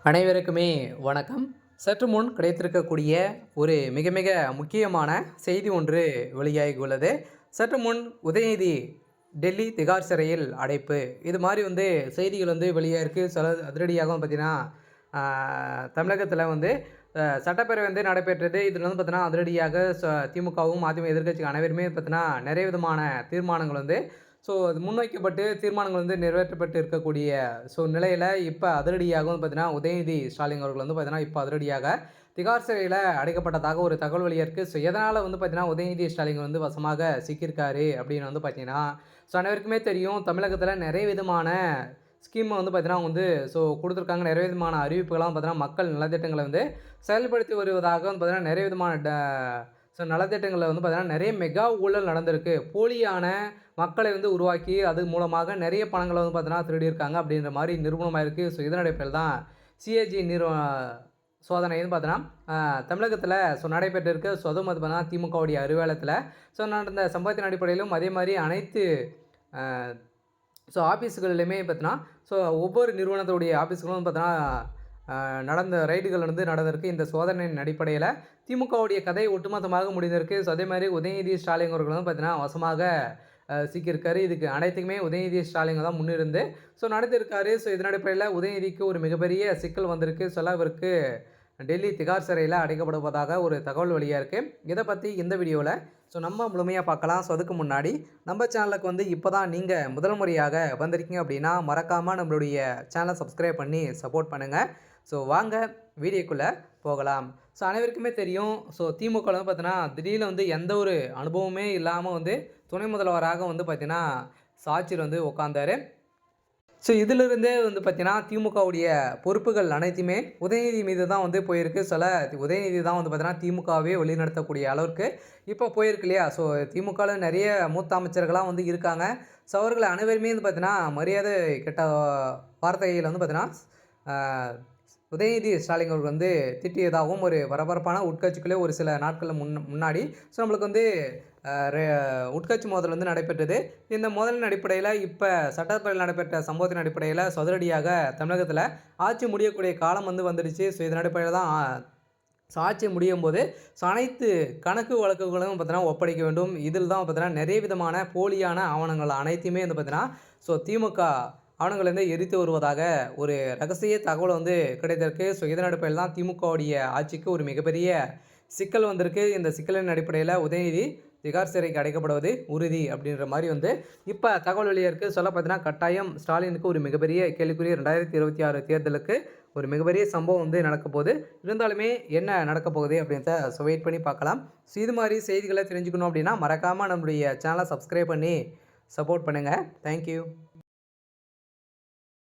அனைவருக்குமே வணக்கம். சற்று முன் கிடைத்திருக்கக்கூடிய ஒரு மிக மிக முக்கியமான செய்தி ஒன்று வெளியாகியுள்ளது. சற்று முன் உதயநிதி டெல்லி திகார் சிறையில் அடைப்பு, இது மாதிரி செய்திகள் வெளியாயிருக்கு. சில அதிரடியாகவும் பார்த்தீங்கன்னா தமிழகத்தில் சட்டப்பேரவை நடைபெற்றது. இதில் பார்த்தீங்கன்னா அதிரடியாக திமுகவும் அதிமுக எதிர்க்கட்சி அனைவருமே பார்த்தீங்கன்னா நிறைய விதமான தீர்மானங்கள் அது முன்வைக்கப்பட்டு தீர்மானங்கள் நிறைவேற்றப்பட்டு இருக்கக்கூடிய நிலையில் இப்போ அதிரடியாக பார்த்தீங்கன்னா உதயநிதி ஸ்டாலின் அவர்கள் பார்த்தீங்கன்னா இப்போ அதிரடியாக திகார் சிறையில் அடைக்கப்பட்டதாக ஒரு தகவல் வெளியிருக்கு. எதனால் பார்த்தீங்கன்னா உதயநிதி ஸ்டாலின் வசமாக சிக்கியிருக்காரு அப்படின்னு பார்த்தீங்கன்னா அனைவருக்குமே தெரியும். தமிழகத்தில் நிறைய விதமான ஸ்கீம் பார்த்தீங்கன்னா கொடுத்துருக்காங்க. நிறைய விதமான அறிவிப்புகள்லாம் பார்த்தீங்கன்னா மக்கள் நலத்திட்டங்களை செயல்படுத்தி வருவதாக பார்த்தீங்கன்னா நிறைய விதமான நலத்திட்டங்களில் பார்த்தீங்கன்னா நிறைய மெகா ஊழல் நடந்திருக்கு. போலியான மக்களை உருவாக்கி அது மூலமாக நிறைய பணங்களை பார்த்தீங்கன்னா திருடியிருக்காங்க அப்படின்ற மாதிரி நிரூபணமாக இருக்குது. இதன் அடிப்படையில் தான் சிஏஜி சோதனை பார்த்தீங்கன்னா தமிழகத்தில் நடைபெற்றிருக்கு. அதுவும் பார்த்தீங்கன்னா திமுகவுடைய அறிவாலயத்தில் நடந்த சம்பவத்தின் அடிப்படையிலும் அதே மாதிரி அனைத்து ஆஃபீஸுகளிலுமே பார்த்தீங்கன்னா ஒவ்வொரு நிறுவனத்துடைய ஆஃபீஸுகளும் பார்த்தீங்கன்னா நடந்த ரைடுகள் நடந்திருக்கு. இந்த சோதனையின் அடிப்படையில் திமுகவுடைய கதை ஒட்டுமொத்தமாக முடிந்திருக்கு. அதே மாதிரி உதயநிதி ஸ்டாலின் அவர்கள் பார்த்தீங்கன்னா வசமாக சிக்கியிருக்காரு. இதுக்கு அனைத்துக்குமே உதயநிதி ஸ்டாலின் தான் முன்னிருந்து நடத்திருக்காரு. இதன் அடிப்படையில் உதயநிதிக்கு ஒரு மிகப்பெரிய சிக்கல் வந்திருக்கு. இவருக்கு டெல்லி திகார் சிறையில் அடைக்கப்படுவதாக ஒரு தகவல் வெளியாக இருக்குது. இதை பற்றி இந்த வீடியோவில் நம்ம முழுமையாக பார்க்கலாம். அதுக்கு முன்னாடி நம்ம சேனலுக்கு இப்போ தான் நீங்கள் முதல் முறையாக வந்திருக்கீங்க அப்படின்னா மறக்காமல் நம்மளுடைய சேனலை சப்ஸ்கிரைப் பண்ணி சப்போர்ட் பண்ணுங்கள். வாங்க வீடியோக்குள்ளே போகலாம். அனைவருக்குமே தெரியும். திமுக பார்த்தீங்கன்னா திடீர்னு எந்த ஒரு அனுபவமே இல்லாமல் துணை முதல்வராக பார்த்தீங்கன்னா ஆட்சியில் உட்காந்தார். இதிலிருந்தே பார்த்தீங்கன்னா திமுகவுடைய பொறுப்புகள் அனைத்துமே உதயநிதி மீது தான் போயிருக்கு. உதயநிதி தான் பார்த்தீங்கன்னா திமுகவே வழிநடத்தக்கூடிய அளவுக்கு இப்போ போயிருக்கு இல்லையா. திமுகவில் நிறைய மூத்த அமைச்சர்களாக இருக்காங்க. அவர்கள் அனைவருமே பார்த்தீங்கன்னா மரியாதை கெட்ட வார்த்தைகள் பார்த்தீங்கன்னா உதயநிதி ஸ்டாலின் அவர்கள் திட்டியதாகவும் ஒரு பரபரப்பான உட்கட்சிக்குள்ளே ஒரு சில நாட்கள் முன்னாடி நம்மளுக்கு உட்கட்சி மோதல் நடைபெற்றது. இந்த மோதலின் அடிப்படையில் இப்போ சட்டப்பேரவையில் நடைபெற்ற சம்பவத்தின் அடிப்படையில் சதுரடியாக தமிழகத்தில் ஆட்சி முடியக்கூடிய காலம் வந்துடுச்சு. இதன் அடிப்படையில் தான் ஆட்சி முடியும் போது அனைத்து கணக்கு வழக்குகளும் பார்த்தீங்கன்னா ஒப்படைக்க வேண்டும். இதில் தான் பார்த்தீங்கன்னா நிறைய விதமான போலியான ஆவணங்கள் அனைத்துமே பார்த்தீங்கன்னா திமுக ஆவணங்கள் எரித்து வருவதாக ஒரு ரகசிய தகவல் கிடைத்திருக்கு. இதன் அடிப்படையில் தான் திமுகவுடைய ஆட்சிக்கு ஒரு மிகப்பெரிய சிக்கல் வந்திருக்கு. இந்த சிக்கலின் அடிப்படையில் உதயநிதி திகார் சிறைக்கு அடைக்கப்படுவது உறுதி அப்படின்ற மாதிரி இப்போ தகவல் வெளியே இருக்குது. பார்த்தீங்கன்னா கட்டாயம் ஸ்டாலினுக்கு ஒரு மிகப்பெரிய கேள்விக்குரிய 2026 தேர்தலுக்கு ஒரு மிகப்பெரிய சம்பவம் நடக்க போகுது. இருந்தாலுமே என்ன நடக்க போகுது அப்படின்றத வெயிட் பண்ணி பார்க்கலாம். இது மாதிரி செய்திகளை தெரிஞ்சுக்கணும் அப்படின்னா மறக்காமல் நம்மளுடைய சேனலை சப்ஸ்கிரைப் பண்ணி சப்போர்ட் பண்ணுங்கள். தேங்க்யூ.